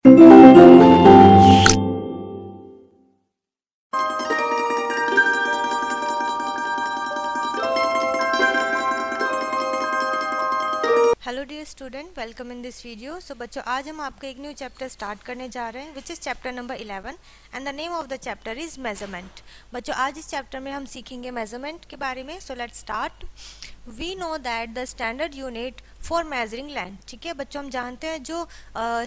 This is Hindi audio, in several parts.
Hello dear student, welcome in this video. So बच्चों, आज हम आपका एक न्यू चैप्टर स्टार्ट करने जा रहे हैं which is chapter number 11 and the name of the chapter is measurement. बच्चों, आज इस चैप्टर में हम सीखेंगे मेजरमेंट के बारे में। So let's start. We know that the standard unit for measuring length, ठीक है बच्चों, हम जानते हैं जो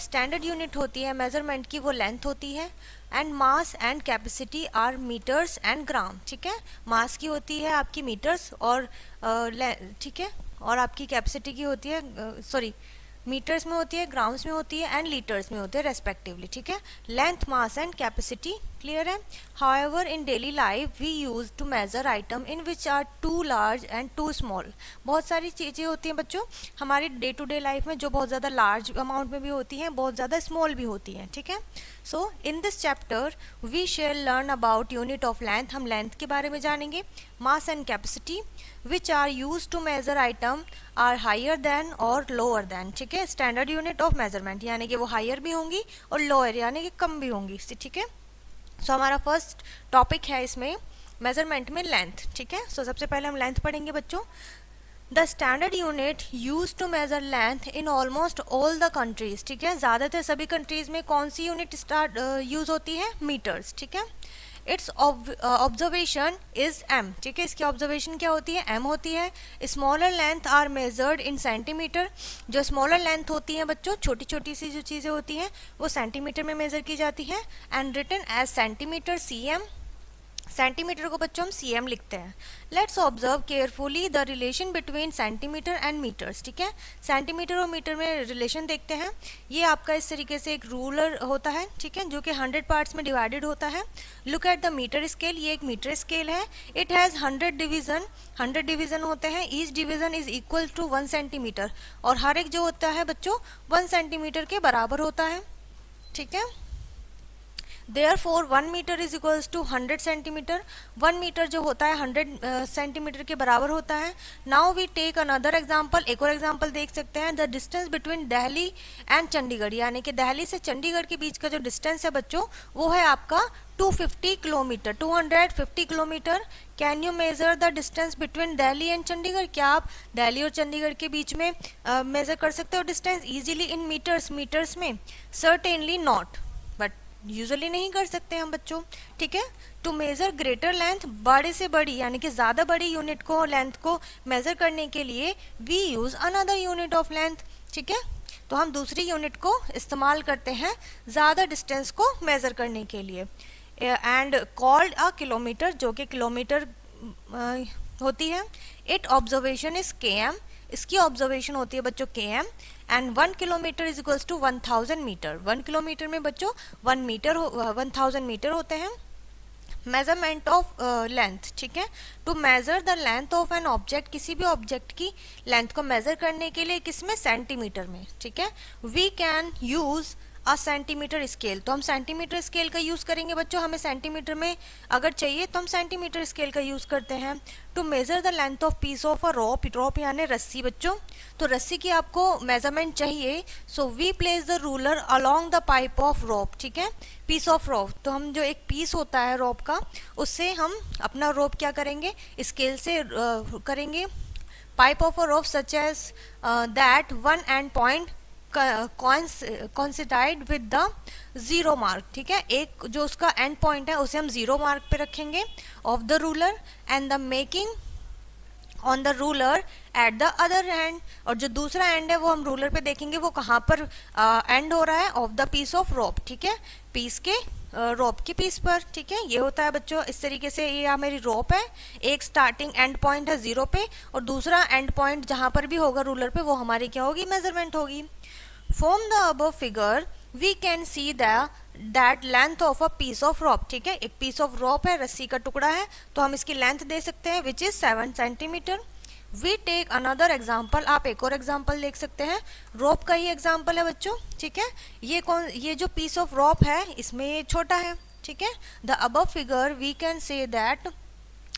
स्टैंडर्ड यूनिट होती है मेजरमेंट की वो लेंथ होती है। And mass and capacity are meters and gram, ठीक है। मास की होती है आपकी मीटर्स और ठीक है, और आपकी कैपेसिटी की होती है सॉरी मीटर्स में होती है, ग्राम्स में होती है एंड लीटर्स में होती है रेस्पेक्टिवली, ठीक है। Length, mass and capacity clear है। However in daily life we use to measure item in which are too large and too small. बहुत सारी चीज़ें होती हैं बच्चों हमारी डे टू डे लाइफ में जो बहुत ज़्यादा लार्ज अमाउंट में भी होती हैं, बहुत ज़्यादा स्मॉल भी होती हैं, ठीक है। So in this chapter we shall learn about unit of length, हम लेंथ के बारे में जानेंगे। Mass and capacity which are use to measure item are higher than और लोअर देन, ठीक है। स्टैंडर्ड यूनिट ऑफ मेजरमेंट यानी कि वो हायर भी होंगी और लोअर यानी कि कम भी होंगी, ठीक है। सो हमारा फर्स्ट टॉपिक है इसमें मेजरमेंट में लेंथ, ठीक है। सो सबसे पहले हम लेंथ पढ़ेंगे बच्चों। The standard unit used to measure length in almost all the countries, ठीक है। ज़्यादातर सभी कंट्रीज में कौन सी यूनिट यूज होती है? मीटर्स, ठीक है। इट्स ऑब्जर्वेशन इज एम, ठीक है। इसकी ऑब्जर्वेशन क्या होती है? एम होती है। Smaller length are measured in centimetre, जो स्मॉलर लेंथ होती है बच्चों, छोटी छोटी सी जो चीज़ें होती हैं वो सेंटीमीटर में मेजर की जाती है। And written as centimetre C M, centimetre को बच्चों हम सीएम लिखते हैं। Let's observe carefully the relation between centimetre and metres, ठीक है। सेंटीमीटर और मीटर में रिलेशन देखते हैं। ये आपका इस तरीके से एक रूलर होता है, ठीक है, जो कि 100 पार्ट्स में डिवाइडेड होता है। Look at the metre scale, ये एक मीटर स्केल है। इट हैज़ 100 डिवीजन, 100 डिवीजन होते हैं। Each division is equal to 1 centimetre, और हर एक जो होता है बच्चों 1 सेंटीमीटर के बराबर होता है, ठीक है। Therefore 1 metre is equals to 100 centimetre, 1 metre जो होता है 100 सेंटीमीटर के बराबर होता है। Now we take another example, एक और एग्जांपल देख सकते हैं। The distance between Delhi and Chandigarh, यानी कि दिल्ली से चंडीगढ़ के बीच का जो डिस्टेंस है बच्चों वो है आपका 250 kilometre, 250 kilometre. Can you measure the distance between Delhi and Chandigarh? क्या आप दिल्ली और चंडीगढ़ के बीच में मेजर कर सकते हो डिस्टेंस इजीली इन मीटर्स में? सर्टेनली नॉट, बट यूजुअली नहीं कर सकते हम बच्चों, ठीक है। टू मेजर ग्रेटर लेंथ, बड़े से बड़ी यानी कि ज़्यादा बड़ी यूनिट को, लेंथ को मेजर करने के लिए we use another unit of length, ठीक है। तो हम दूसरी यूनिट को इस्तेमाल करते हैं ज़्यादा डिस्टेंस को मेज़र करने के लिए। एंड कॉल्ड अ किलोमीटर, जो कि किलोमीटर होती है। It observation is K M, इसकी ऑब्जर्वेशन होती है बच्चों के एम। And 1 kilometre is equals to 1000 metre, 1 kilometre में बच्चों 1000 मीटर होते हैं। मेजरमेंट ऑफ लेंथ, ठीक है। To measure the length of an object, किसी भी ऑब्जेक्ट की लेंथ को मेजर करने के लिए किसमें? सेंटीमीटर में, ठीक है। We can use a centimetre scale, तो हम सेंटीमीटर स्केल का यूज़ करेंगे बच्चों। हमें सेंटीमीटर में अगर चाहिए तो हम सेंटीमीटर स्केल का यूज़ करते हैं। To measure the length of piece of a rope, rope यानी रस्सी बच्चों, तो रस्सी की आपको मेजरमेंट चाहिए। So we place the ruler along the pipe of rope, ठीक है। पीस ऑफ रोप, तो हम जो एक पीस होता है रोप का, उससे हम अपना रोप क्या करेंगे? स्केल से करेंगे। Pipe of a rope such that one end and पॉइंट coincide with the zero mark, ठीक है। एक जो उसका एंड पॉइंट है उसे हम जीरो मार्क पे रखेंगे of the ruler, and the making on the ruler at the other and, और जो दूसरा एंड है वो हम रूलर पे देखेंगे वो कहाँ पर एंड हो रहा है, of the piece of rope, ठीक है, पीस के रोप के पीस पर, ठीक है। ये होता है बच्चों इस तरीके से। ये मेरी रोप है, एक स्टार्टिंग एंड पॉइंट है जीरो पे, और दूसरा एंड पॉइंट जहाँ पर भी होगा रूलर पे वो हमारी क्या होगी? मेजरमेंट होगी। From the above figure we can see that length of a piece of rope, ठीक है। एक piece of rope है, रस्सी का टुकड़ा है, तो हम इसकी लेंथ दे सकते हैं which is 7 centimetre. We take another example, आप एक और एग्जाम्पल देख सकते हैं। रोप का ही एग्जाम्पल है बच्चों, ठीक है। ये जो piece of rope है इसमें ये छोटा है, ठीक है। The above figure we can say that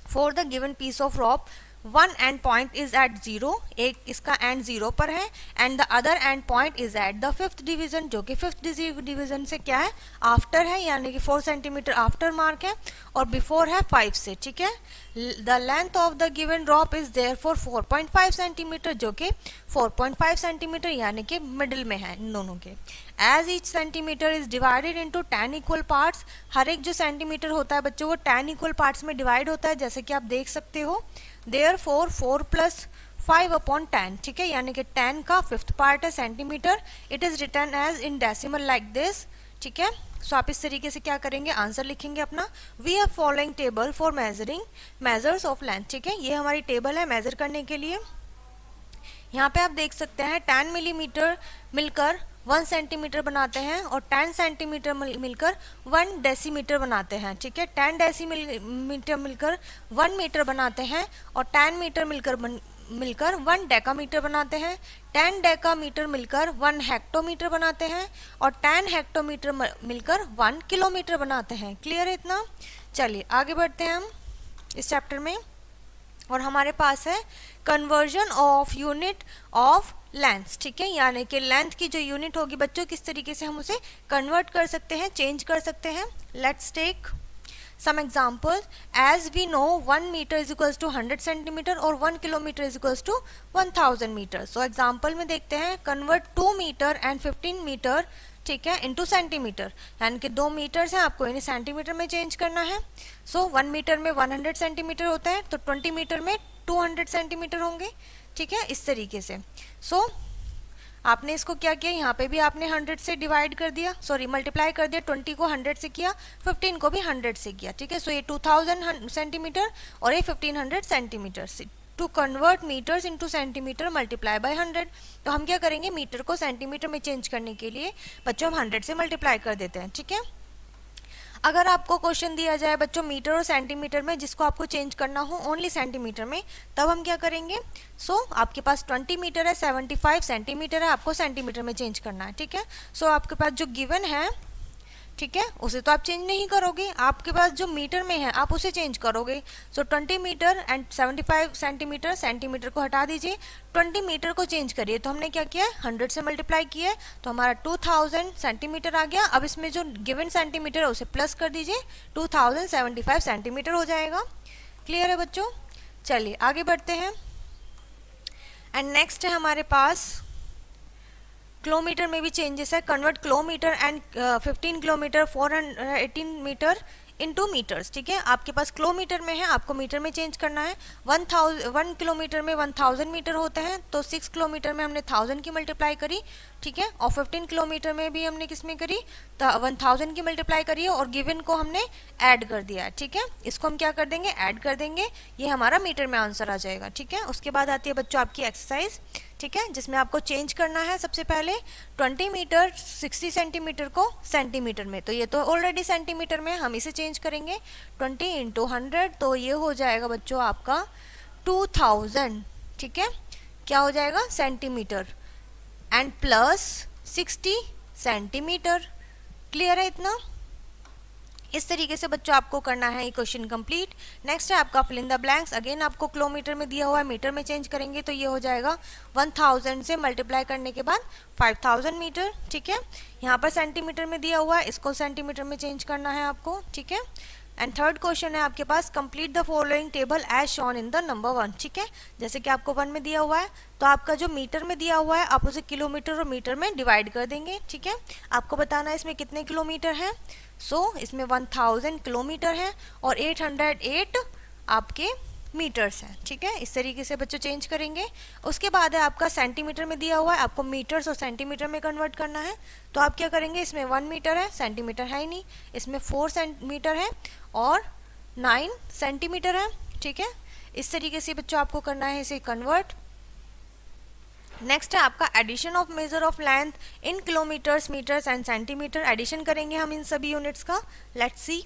for the given piece of rope one and point is at 0, एक इसका एंड 0 पर है, and the other end point is at the 5th division, जो कि 5th डिवीजन से क्या है, आफ्टर है, यानी कि 4 सेंटीमीटर आफ्टर मार्क है, और बिफोर है 5 से, ठीक है। The length of the given drop is therefore 4.5 centimetre, जो कि 4.5 सेंटीमीटर यानी कि मिडिल में है इन दोनों के। As each centimeter is divided into 10 equal parts, हर एक जो सेंटीमीटर होता है बच्चों वो 10 इक्वल पार्ट्स में डिवाइड होता है, जैसे कि आप देख सकते हो। देयरफॉर 4 + 5/10, ठीक है, यानी कि 10 का 5th पार्ट है centimetre. It is written as in decimal like this, ठीक है। सो आप इस तरीके से क्या करेंगे, आंसर लिखेंगे अपना। We are following table for measuring measures of length, ठीक है, ये हमारी टेबल है मेजर करने के लिए। यहाँ पे आप देख सकते हैं 10 मिलीमीटर मिलकर 1 सेंटीमीटर बनाते हैं, और 10 सेंटीमीटर मिलकर 1 डेसीमीटर बनाते हैं, ठीक है। 10 डेसीमीटर मिलकर 1 मीटर बनाते हैं, और 10 मीटर मिलकर 1 डेकामीटर बनाते हैं। 10 डेकामीटर मिलकर 1 हेक्टोमीटर बनाते हैं, और 10 हेक्टोमीटर मिलकर 1 किलोमीटर बनाते हैं। क्लियर है इतना? चलिए आगे बढ़ते हैं हम इस चैप्टर में, और हमारे पास है conversion of unit of length, ठीक है, यानी कि लेंथ की जो यूनिट होगी बच्चों, किस तरीके से हम उसे कन्वर्ट कर सकते हैं, चेंज कर सकते हैं। Let's take some examples. As we know 1 meter is equals to 100 centimeter और 1 kilometer is equals to 1000 meter. So example में देखते हैं, convert 2 meter and 15 meter, ठीक है, into सेंटीमीटर, यानी कि 2 मीटर है, आपको इन्हें सेंटीमीटर में चेंज करना है। सो 1 मीटर में 100 सेंटीमीटर होता है, तो 20 मीटर में 200 सेंटीमीटर होंगे, ठीक है, इस तरीके से। सो आपने इसको क्या किया, यहाँ पे भी आपने 100 से डिवाइड कर दिया, सॉरी मल्टीप्लाई कर दिया, 20 को 100 से किया, 15 को भी 100 से किया, ठीक है। सो ये 2000 सेंटीमीटर और ये 1500 सेंटीमीटर से। To convert metres into centimetre multiply by 100, तो हम क्या करेंगे, मीटर को सेंटीमीटर में चेंज करने के लिए बच्चों हम 100 से मल्टीप्लाई कर देते हैं, ठीक है। अगर आपको क्वेश्चन दिया जाए बच्चों मीटर और सेंटीमीटर में, जिसको आपको चेंज करना हो ओनली सेंटीमीटर में, तब हम क्या करेंगे। सो आपके पास 20 मीटर है, 75 सेंटीमीटर है, आपको सेंटीमीटर में चेंज करना है, ठीक है। सो आपके पास जो गिवन है, ठीक है, उसे तो आप चेंज नहीं करोगे, आपके पास जो मीटर में है आप उसे चेंज करोगे। सो 20 मीटर एंड 75 सेंटीमीटर, सेंटीमीटर को हटा दीजिए, 20 मीटर को चेंज करिए, तो हमने क्या किया, 100 से मल्टीप्लाई किया है, तो हमारा 2000 सेंटीमीटर आ गया। अब इसमें जो गिवन सेंटीमीटर है उसे प्लस कर दीजिए, 2075 सेंटीमीटर हो जाएगा। क्लियर है बच्चों? चलिए आगे बढ़ते हैं, एंड नेक्स्ट है हमारे पास किलोमीटर में भी चेंजेस है। Convert kilometre and 15 kilometre 418 metre into metres, ठीक है। आपके पास किलोमीटर में है, आपको मीटर में चेंज करना है। 1 किलोमीटर में 1000 मीटर होते हैं, तो 6 किलोमीटर में हमने 1000 की मल्टीप्लाई करी, ठीक है, और 15 किलोमीटर में भी हमने किस में करी, 1000 की मल्टीप्लाई करी, और गिवन को हमने ऐड कर दिया, ठीक है। इसको हम क्या कर देंगे, ऐड कर देंगे, ये हमारा मीटर में आंसर आ जाएगा, ठीक है। उसके बाद आती है बच्चों आपकी एक्सरसाइज, ठीक है, जिसमें आपको चेंज करना है सबसे पहले 20 मीटर 60 सेंटीमीटर को सेंटीमीटर में, तो ये तो ऑलरेडी सेंटीमीटर में, हम इसे चेंज करेंगे 20 × 100, तो ये हो जाएगा बच्चों आपका 2000, ठीक है, क्या हो जाएगा, centimetre, and plus 60 centimetre. Clear है इतना? इस तरीके से बच्चों आपको करना है ये क्वेश्चन कंप्लीट। नेक्स्ट है आपका fill in the blanks. Again आपको किलोमीटर में दिया हुआ है, मीटर में चेंज करेंगे तो ये हो जाएगा 1000 से मल्टीप्लाई करने के बाद 5000 मीटर, ठीक है। यहाँ पर सेंटीमीटर में दिया हुआ है, इसको सेंटीमीटर में चेंज करना है आपको, ठीक है। एंड थर्ड क्वेश्चन है आपके पास, complete the following table as shown in the number 1, ठीक है। जैसे कि आपको 1 में दिया हुआ है, तो आपका जो मीटर में दिया हुआ है आप उसे किलोमीटर और मीटर में डिवाइड कर देंगे, ठीक है। आपको बताना है इसमें कितने किलोमीटर है। सो इसमें 1000 किलोमीटर है और 808 आपके मीटर्स हैं, ठीक है। इस तरीके से बच्चों चेंज करेंगे। उसके बाद है आपका सेंटीमीटर में दिया हुआ है, आपको मीटर्स और सेंटीमीटर में कन्वर्ट करना है, तो आप क्या करेंगे, इसमें 1 मीटर है, सेंटीमीटर है ही नहीं, इसमें 4 सेंटीमीटर है और 9 सेंटीमीटर है, ठीक है। इस तरीके से बच्चों आपको करना है इसे कन्वर्ट। नेक्स्ट है आपका addition of measure of length in kilometres, metres and centimetre. Addition करेंगे हम इन सभी यूनिट्स का। Let's see,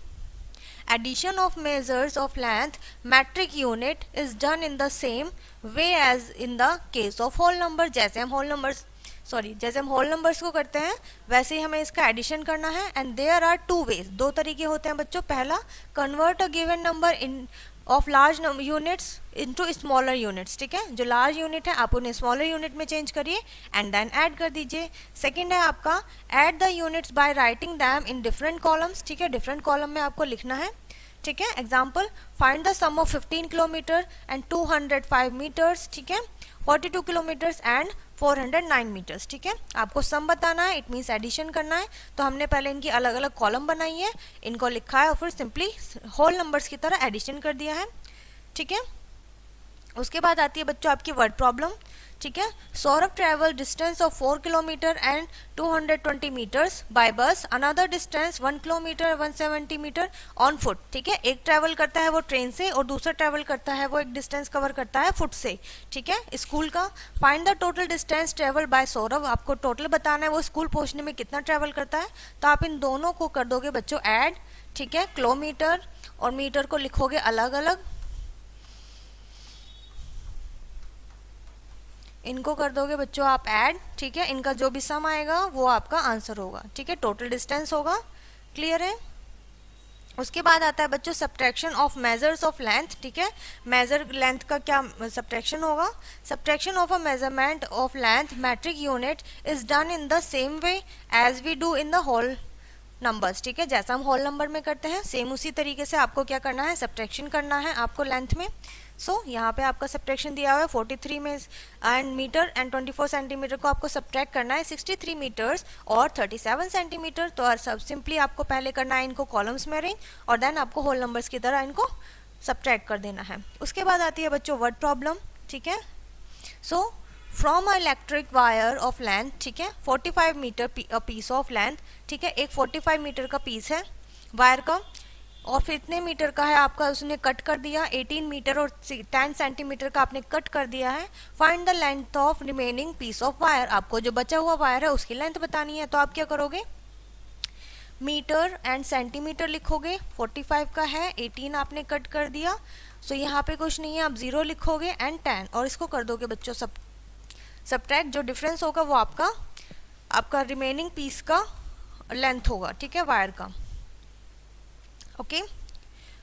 addition of measures of length metric unit is done in the same way as in the case of whole number. जैसे हम होल नंबर्स को करते हैं वैसे ही हमें इसका एडिशन करना है। एंड देयर आर 2 वेज, 2 तरीके होते हैं बच्चों। पहला, convert a given number in of large units into smaller units, ठीक है, जो लार्ज यूनिट है आप उन्हें स्मॉलर यूनिट में चेंज करिए एंड देन ऐड कर दीजिए। सेकंड है आपका add the units by writing them in different columns, ठीक है, डिफरेंट कॉलम में आपको लिखना है, ठीक है। Example find the sum of 15 kilometre and 205 metres, ठीक है, 42 किलोमीटर्स एंड 409 मीटर्स, ठीक है। आपको सम बताना है, इट मीन्स एडिशन करना है। तो हमने पहले इनकी अलग अलग कॉलम बनाई है, इनको लिखा है और फिर सिंपली होल नंबर्स की तरह एडिशन कर दिया है, ठीक है। उसके बाद आती है बच्चों आपकी वर्ड प्रॉब्लम, ठीक है। Saurabh travel distance of 4 kilometer and 220 meters by bus, another distance 1 kilometer 170 meter on foot, ठीक है। एक ट्रेवल करता है वो ट्रेन से और दूसरा ट्रेवल करता है वो एक डिस्टेंस कवर करता है फुट से, ठीक है, स्कूल का। Find the total distance travel bye Saurabh, आपको टोटल बताना है वो स्कूल पहुंचने में कितना ट्रेवल करता है। तो आप इन दोनों को कर दोगे बच्चों ऐड, ठीक है, किलोमीटर और मीटर को लिखोगे अलग अलग, इनको कर दोगे बच्चों आप ऐड, ठीक है, इनका जो भी सम आएगा वो आपका आंसर होगा, ठीक है, टोटल डिस्टेंस होगा। क्लियर है। उसके बाद आता है बच्चों subtraction of measures of length, ठीक है, मेजर लेंथ का क्या सब्ट्रैक्शन होगा। Subtraction of a measurement of length metric unit is done in the same way as we do in the whole numbers, ठीक है, जैसा हम होल नंबर में करते हैं सेम उसी तरीके से आपको क्या करना है, सब्ट्रैक्शन करना है आपको लेंथ में। यहाँ पे आपका सब्ट्रैक्शन दिया हुआ है 43 में एंड मीटर एंड 24 सेंटीमीटर को आपको सब्ट्रैक्ट करना है 63 मीटर्स और 37 सेंटीमीटर। तो सब सिंपली आपको पहले करना है इनको कॉलम्स में अरेंज और देन आपको होल नंबर्स की तरह इनको सब्ट्रैक्ट कर देना है। उसके बाद आती है बच्चों वर्ड प्रॉब्लम, ठीक है। From a electric wire of length, ठीक है, 45 मीटर पीस ऑफ लेंथ, ठीक है, एक 45 मीटर का पीस है वायर का और फिर इतने मीटर का है आपका, उसने कट कर दिया 18 मीटर और 10 सेंटीमीटर का आपने कट कर दिया है। Find the length of remaining piece of wire, आपको जो बचा हुआ वायर है उसकी लेंथ बतानी है। तो आप क्या करोगे, मीटर एंड सेंटीमीटर लिखोगे, 45 का है 18 आपने कट कर दिया, यहाँ पे कुछ नहीं है, आप 0 लिखोगे एंड 10 और इसको कर दोगे बच्चों सब्ट्रैक्ट, जो डिफरेंस होगा वो आपका रिमेनिंग पीस का लेंथ होगा, ठीक है, वायर का। ओके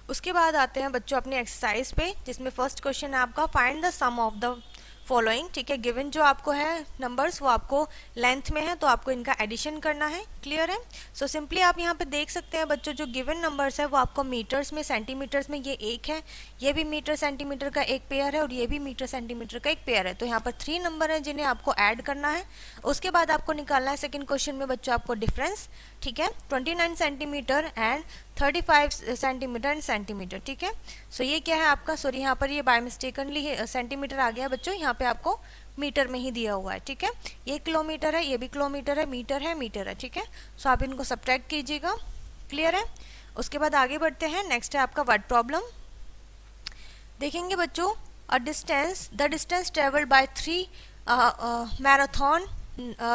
उसके बाद आते हैं बच्चों अपनी एक्सरसाइज पे, जिसमें फर्स्ट क्वेश्चन है आपका find the sum of the following, ठीक है, गिवन जो आपको है नंबर्स वो आपको लेंथ में है तो आपको इनका एडिशन करना है। क्लियर है। सिंपली आप यहाँ पे देख सकते हैं बच्चों जो गिवन नंबर्स है वो आपको मीटर्स में सेंटीमीटर्स में ये एक है, ये भी मीटर सेंटीमीटर का एक पेयर है और ये भी मीटर सेंटीमीटर का एक पेयर है। तो यहाँ पर 3 नंबर है जिन्हें आपको ऐड करना है। उसके बाद आपको निकालना है सेकेंड क्वेश्चन में बच्चों आपको डिफरेंस, ठीक है, 29 centimetre and 35 centimetre and centimetre, ठीक है। ये क्या है आपका, सॉरी यहाँ पर ये बाय मिस्टेकनली सेंटीमीटर आ गया बच्चों, यहाँ पे आपको मीटर में ही दिया हुआ है, ठीक है। ये किलोमीटर है, ये भी किलोमीटर है, मीटर है, ठीक है। आप इनको सब्ट्रैक्ट कीजिएगा। क्लियर है। उसके बाद आगे बढ़ते हैं, नेक्स्ट है आपका वर्ड प्रॉब्लम। देखेंगे बच्चों the distance travelled by 3 marathon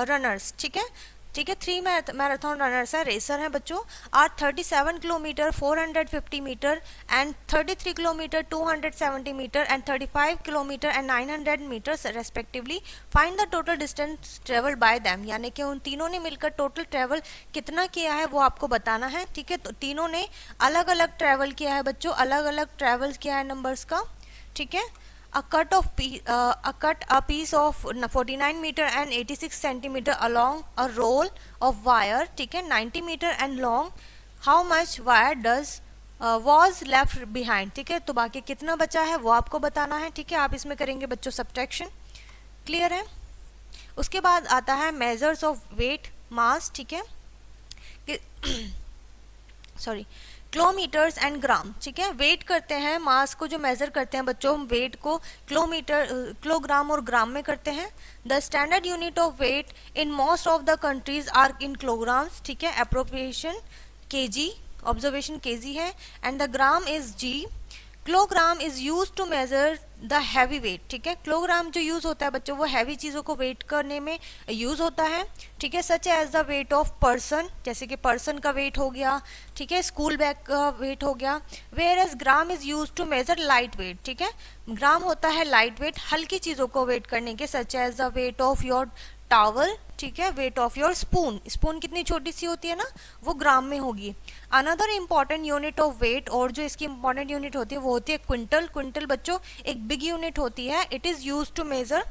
runners, ठीक है, 3 मैराथन रनर्स है, रेसर है बच्चों, are 37 kilometre 450 metre and 33 kilometre 270 metre and 35 kilometre and 900 metre respectively. Find the total distance travel by them, यानी कि उन तीनों ने मिलकर टोटल ट्रेवल कितना किया है वो आपको बताना है, ठीक है। तो तीनों ने अलग अलग ट्रेवल किया है बच्चों, अलग अलग ट्रेवल किया है नंबर्स का, ठीक है। A cut a piece of 49 meter and 86 centimeter along a roll of wire, ठीक है, 90 meter and long. How much wire was left behind, ठीक है। तो बाकी कितना बचा है वो आपको बताना है, ठीक है। आप इसमें करेंगे बच्चों सब्ट्रैक्शन। क्लियर है। उसके बाद आता है मेजर्स ऑफ वेट मास, ठीक है, सॉरी किलोमीटर्स एंड ग्राम, ठीक है। वेट करते हैं, मास को जो मेजर करते हैं बच्चों, हम वेट को किलोग्राम और ग्राम में करते हैं। The standard unit of weight in most of the countries are in kilograms, ठीक है। अप्रोप्रिएशन केजी, ऑब्जर्वेशन केजी है and the gram is G. Kilogram is use to measure the heavy weight, ठीक है। किलोग्राम जो यूज होता है बच्चों वो हैवी चीजों को वेट करने में यूज होता है, ठीक है। Such as the weight of person, जैसे कि पर्सन का वेट हो गया, ठीक है, स्कूल बैग का वेट हो गया। Where as gram is use to measure light weight, ठीक है। ग्राम होता है लाइट वेट, हल्की चीजों को वेट करने के, such as the weight of your towel, ठीक है, weight of your spoon, spoon कितनी छोटी सी होती है ना, वो ग्राम में होगी। Another important unit of weight, और जो इसकी इंपॉर्टेंट यूनिट होती है वो होती है क्विंटल। क्विंटल बच्चों एक बिग यूनिट होती है, it is use to measure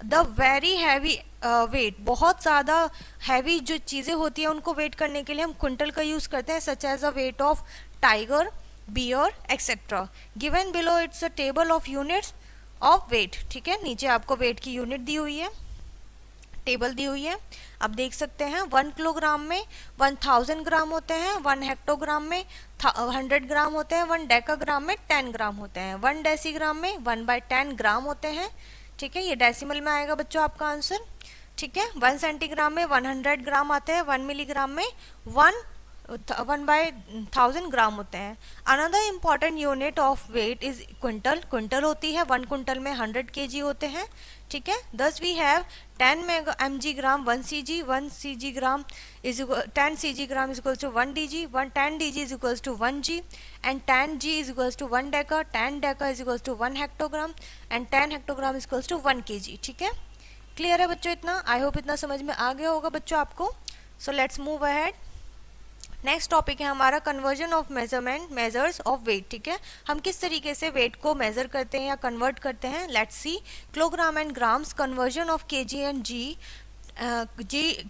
the very heavy weight, बहुत ज़्यादा हैवी जो चीज़ें होती है उनको वेट करने के लिए हम क्विंटल का यूज़ करते हैं, such as a weight of tiger, bear etcetera. Given below it's a table of units of weight, ठीक है, नीचे आपको वेट की यूनिट दी हुई है, टेबल दी हुई है, आप देख सकते हैं। 1 किलोग्राम में 1000 ग्राम होते हैं, 1 हेक्टोग्राम में 100 ग्राम होते हैं, 1 डेकाग्राम में 10 ग्राम होते हैं, 1 डेसीग्राम में 1/10 ग्राम होते हैं, ठीक है, ये डेसिमल में आएगा बच्चों आपका आंसर, ठीक है। 1 सेंटीग्राम में 100 ग्राम आते हैं, 1 मिलीग्राम में 1/1000 ग्राम होते हैं। Another important unit of weight is quintal, quintal होती है, 1 क्विंटल में 100 kg होते हैं, ठीक है। thus we have 10 mg gram 1 cg, 1 cg gram is 10 cg gram is equals to 1 dg, 10 dg is equals to 1 g, and 10 g is equals to 1 deca, 10 deca is equals to 1 hectogram, and 10 hectogram is equals to 1 kg, ठीक है। क्लियर है बच्चों इतना? आई होप इतना समझ में आ गया होगा बच्चों आपको। So let's move ahead. Next topic है हमारा conversion of measurement, measures of weight, ठीक है, हम किस तरीके से वेट को मेजर करते हैं या कन्वर्ट करते हैं। Let's see kilogram and grams, conversion of KG and G,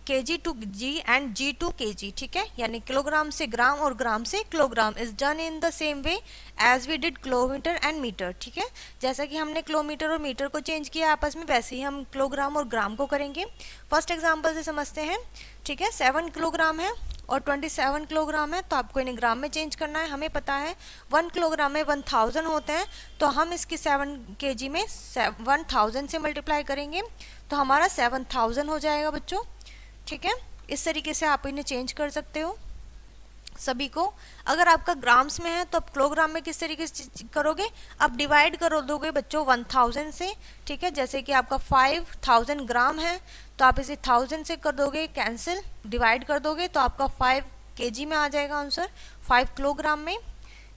KG to G and G to KG, ठीक है, यानी किलोग्राम से ग्राम और ग्राम से kilogram is done in the same way as we did kilometre and metre, ठीक है, जैसा कि हमने किलोमीटर और मीटर को चेंज किया आपस में, वैसे ही हम किलोग्राम और ग्राम को करेंगे। फर्स्ट एग्जांपल से समझते हैं, ठीक है, 7 किलोग्राम है और 27 किलोग्राम है, तो आपको इन्हें ग्राम में चेंज करना है। हमें पता है 1 किलोग्राम में 1000 होते हैं, तो हम इसकी 7 kg में 1000 से मल्टीप्लाई करेंगे तो हमारा 7000 हो जाएगा बच्चों, ठीक है। इस तरीके से आप इन्हें चेंज कर सकते हो सभी को। अगर आपका ग्राम्स में है तो आप किलोग्राम में किस तरीके से करोगे, आप डिवाइड कर दोगे बच्चों 1000 से, ठीक है, जैसे कि आपका 5000 ग्राम है तो आप इसे 1000 से कर दोगे कैंसिल, डिवाइड कर दोगे तो आपका 5 kg में आ जाएगा आंसर, 5 किलोग्राम में।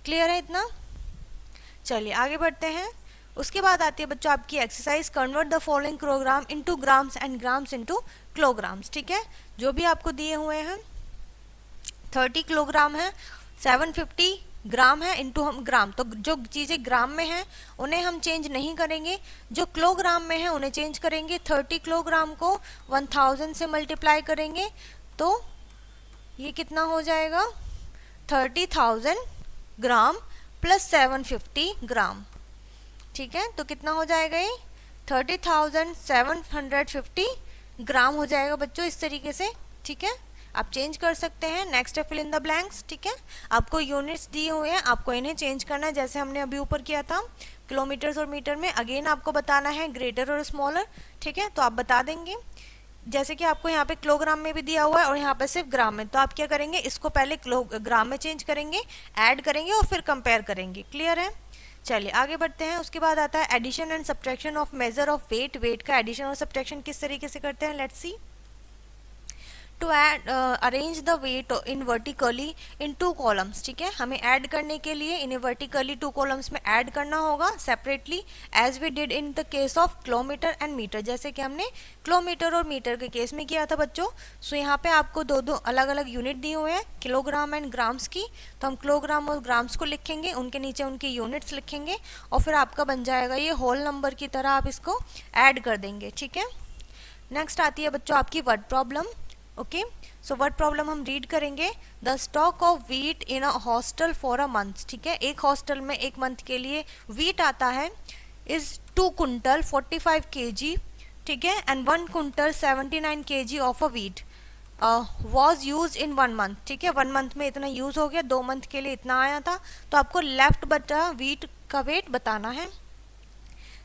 क्लियर है इतना? चलिए आगे बढ़ते हैं। उसके बाद आती है बच्चों आपकी exercise, convert the following kilogram into grams and grams into kilograms, ठीक है, जो भी आपको दिए हुए हैं 30 किलोग्राम है, 750 ग्राम है इनटू हम ग्राम, तो जो चीज़ें ग्राम में हैं उन्हें हम चेंज नहीं करेंगे, जो किलोग्राम में है उन्हें चेंज करेंगे। 30 किलोग्राम को 1000 से मल्टीप्लाई करेंगे तो ये कितना हो जाएगा, 30,000 ग्राम प्लस 750 ग्राम, ठीक है, तो कितना हो जाएगा ये 30,750 ग्राम हो जाएगा बच्चों, इस तरीके से, ठीक है, आप चेंज कर सकते हैं। नेक्स्ट है फिल इन द ब्लैंक्स, ठीक है, आपको यूनिट्स दिए हुए हैं, आपको इन्हें चेंज करना है जैसे हमने अभी ऊपर किया था किलोमीटर्स और मीटर में। अगेन आपको बताना है ग्रेटर और स्मॉलर, ठीक है, तो आप बता देंगे, जैसे कि आपको यहाँ पे किलोग्राम में भी दिया हुआ है और यहाँ पे सिर्फ ग्राम में, तो आप क्या करेंगे, इसको पहले किलोग्राम में चेंज करेंगे, ऐड करेंगे और फिर कंपेयर करेंगे। क्लियर है? चलिए आगे बढ़ते हैं। उसके बाद आता है addition and subtraction of measure of weight, weight का एडिशन और सब्ट्रैक्शन किस तरीके से करते हैं, let's see. To add arrange the weight in vertically in 2 columns, ठीक है, हमें ऐड करने के लिए इन्हें वर्टिकली 2 कॉलम्स में ऐड करना होगा separately, as we did in the case of kilometre and metre, जैसे कि हमने किलोमीटर और मीटर के केस में किया था बच्चों। सो यहाँ पे आपको दो अलग अलग यूनिट दिए हुए हैं, किलोग्राम एंड ग्राम्स की, तो हम किलोग्राम और ग्राम्स को लिखेंगे, उनके नीचे उनकी यूनिट्स लिखेंगे और फिर आपका बन जाएगा ये होल नंबर की तरह, आप इसको ऐड कर देंगे, ठीक है। नेक्स्ट आती है बच्चों आपकी word problem. Okay, so word problem हम रीड करेंगे। The stock of wheat in a hostel for a month, ठीक है, एक हॉस्टल में एक मंथ के लिए व्हीट आता है, इज 2 कुंटल 45 kg, ठीक है, and 1 quintal 79 kg of a wheat was use in 1 month, ठीक है, 1 मंथ में इतना यूज हो गया, 2 मंथ के लिए इतना आया था, तो आपको लेफ्ट बटा व्हीट का वेट बताना है।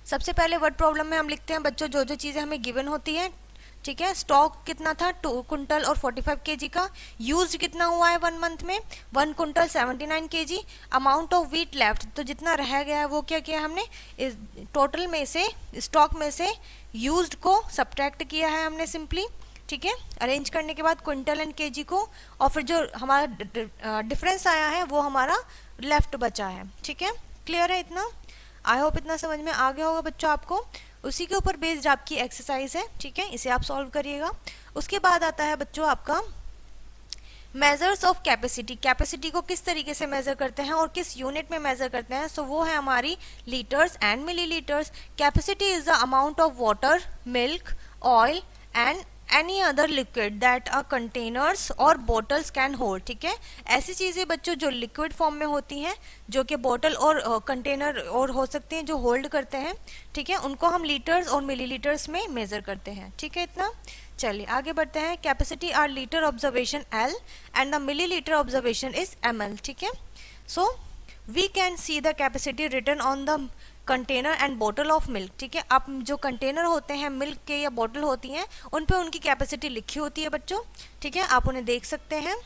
सबसे पहले वर्ड प्रॉब्लम में हम लिखते हैं बच्चों जो चीज़ें हमें गिवन होती है, ठीक है, स्टॉक कितना था 2 कुंटल और 45 kg का, यूज कितना हुआ है 1 मंथ में 1 quintal 79 kg, amount of wheat left, तो जितना रह गया है वो क्या किया हमने, इस टोटल में से स्टॉक में से यूज्ड को सब्ट्रैक्ट किया है हमने सिंपली, ठीक है, अरेंज करने के बाद क्विंटल एंड केजी को, और फिर जो हमारा डिफरेंस आया है वो हमारा लेफ्ट बचा है, ठीक है। क्लियर है इतना? आई होप इतना समझ में आ गया होगा बच्चों आपको। उसी के ऊपर बेस्ड आपकी एक्सरसाइज है, ठीक है, इसे आप सॉल्व करिएगा। उसके बाद आता है बच्चों आपका मेजर्स ऑफ कैपेसिटी। कैपेसिटी को किस तरीके से मेजर करते हैं और किस यूनिट में मेजर करते हैं, सो वो है हमारी litres and millilitres. Capacity is the amount of water, milk, oil and any other liquid that a containers और बोटल्स कैन होल्ड, ठीक है। ऐसी चीजें बच्चों जो लिक्विड फॉर्म में होती हैं, जो कि बोतल और कंटेनर और हो सकती हैं जो होल्ड करते हैं, ठीक है, उनको हम लीटर्स और मिलीलीटर्स में मेजर करते हैं, ठीक है। इतना चलिए आगे बढ़ते हैं। Capacity are litre observation L and the millilitre observation is ml, ठीक है। So we can see the capacity written on the container and बोतल ऑफ मिल्क, ठीक है। आप जो कंटेनर होते हैं मिल्क के या बोतल होती हैं, उन पे उनकी कैपेसिटी लिखी होती है बच्चों, ठीक है, आप उन्हें देख सकते हैं।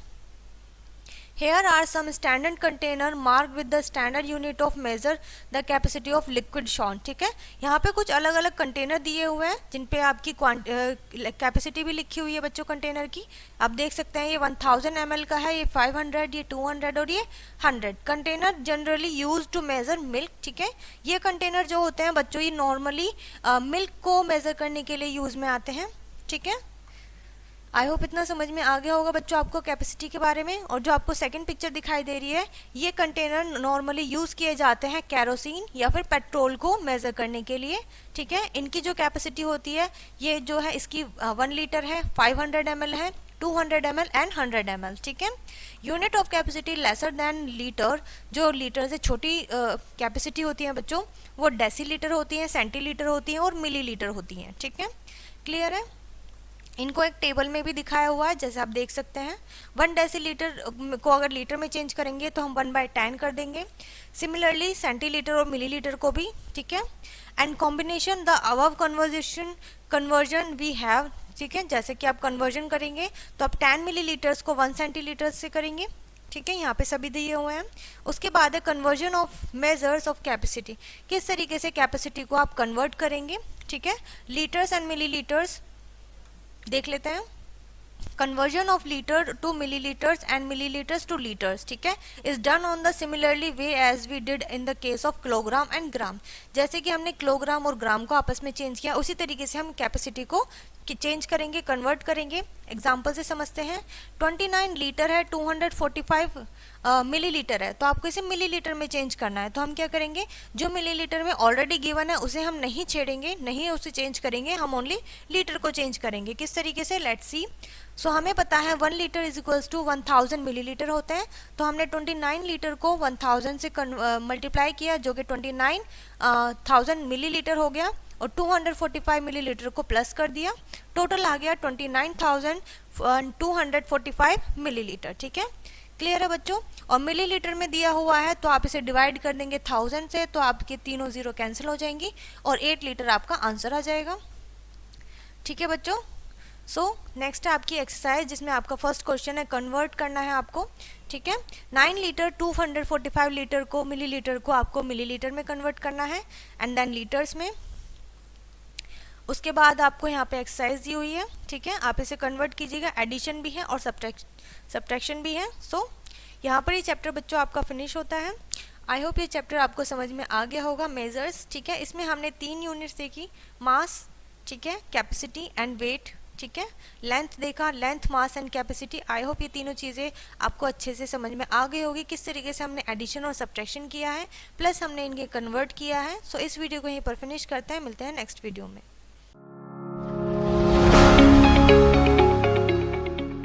Here are some standard container marked with the standard unit of measure the capacity of liquid shown, ठीक है। यहाँ पे कुछ अलग अलग कंटेनर दिए हुए हैं जिन पे आपकी कैपेसिटी भी लिखी हुई है बच्चों कंटेनर की। आप देख सकते हैं ये 1000 ml का है, ये 500, ये 200 और ये 100। Container generally use to measure milk, ठीक है। ये कंटेनर जो होते हैं बच्चों ये नॉर्मली मिल्क को मेजर करने के लिए यूज में आते हैं, ठीक है। आई होप इतना समझ में आ गया होगा बच्चों आपको कैपेसिटी के बारे में। और जो आपको सेकंड पिक्चर दिखाई दे रही है, ये कंटेनर नॉर्मली यूज किए जाते हैं कैरोसिन या फिर पेट्रोल को मेजर करने के लिए, ठीक है। इनकी जो कैपेसिटी होती है ये जो है इसकी 1 लीटर है, 500 ml है, 200 ml एंड 100 ml, ठीक है। Unit of capacity lesser than litre, जो लीटर से छोटी कैपेसिटी होती है बच्चों वो डेसीलीटर होती है, सेंटीलीटर होती है और मिलीलीटर होती है, ठीक है। क्लियर है। इनको एक टेबल में भी दिखाया हुआ है, जैसे आप देख सकते हैं। 1 डेसीलीटर को अगर लीटर में चेंज करेंगे तो हम 1/10 कर देंगे। सिमिलरली सेंटीलीटर और मिलीलीटर को भी, ठीक है। And combination the above conversion we have, ठीक है। जैसे कि आप कन्वर्जन करेंगे तो आप 10 मिलीलीटर्स को 1 सेंटीलीटर से करेंगे, ठीक है। यहाँ पे सभी दिए हुए हैं। उसके बाद है conversion of measures of capacity, किस तरीके से कैपेसिटी को आप कन्वर्ट करेंगे, ठीक है। लीटर्स एंड मिलीलीटर्स देख लेते हैं। Conversion of liter to milliliters and milliliters to liters, ठीक है, is done on the similarly way as we did in the case of kilogram and gram. जैसे कि हमने किलोग्राम और ग्राम को आपस में चेंज किया, उसी तरीके से हम कैपेसिटी को चेंज करेंगे, कन्वर्ट करेंगे। एग्जाम्पल से समझते हैं। 29 लीटर है, 245 मिलीलीटर है, तो आपको इसे मिलीलीटर में चेंज करना है। तो हम क्या करेंगे, जो मिलीलीटर में ऑलरेडी गिवन है उसे हम नहीं छेड़ेंगे, नहीं उसे चेंज करेंगे, हम ओनली लीटर को चेंज करेंगे। किस तरीके से, लेट्स सी। सो हमें पता है 1 litre is equals to 1000 millilitre होते हैं, तो हमने 29 लीटर को 1000 से मल्टीप्लाई किया, जो कि 29,000 मिलीलीटर हो गया, और 245 मिलीलीटर को प्लस कर दिया, टोटल आ गया 29,245 मिलीलीटर, ठीक है। क्लियर है बच्चों। और मिलीलीटर में दिया हुआ है तो आप इसे डिवाइड कर देंगे 1000 से, तो आपके तीनों जीरो कैंसिल हो जाएंगी और 8 लीटर आपका आंसर आ जाएगा, ठीक है बच्चों। सो नेक्स्ट है आपकी एक्सरसाइज, जिसमें आपका फर्स्ट क्वेश्चन है कन्वर्ट करना है आपको, ठीक है। 9 लीटर 245 लीटर को मिलीलीटर को आपको मिलीलीटर में कन्वर्ट करना है एंड देन लीटर्स में। उसके बाद आपको यहाँ पे एक्सरसाइज दी हुई है, ठीक है, आप इसे कन्वर्ट कीजिएगा। एडिशन भी है और सब्ट्रैक्शन भी है। सो यहाँ पर ये चैप्टर बच्चों आपका फिनिश होता है। आई होप ये चैप्टर आपको समझ में आ गया होगा। मेजर्स, ठीक है, इसमें हमने 3 यूनिट्स देखी, मास, ठीक है, कैपेसिटी एंड वेट, ठीक है, लेंथ देखा, length, mass and capacity. I hope ये तीनों चीज़ें आपको अच्छे से समझ में आ गई होगी, किस तरीके से हमने एडिशन और सब्ट्रैक्शन किया है, प्लस हमने इनके कन्वर्ट किया है। सो इस वीडियो को यहीं पर फिनिश करते हैं, मिलते हैं नेक्स्ट वीडियो में।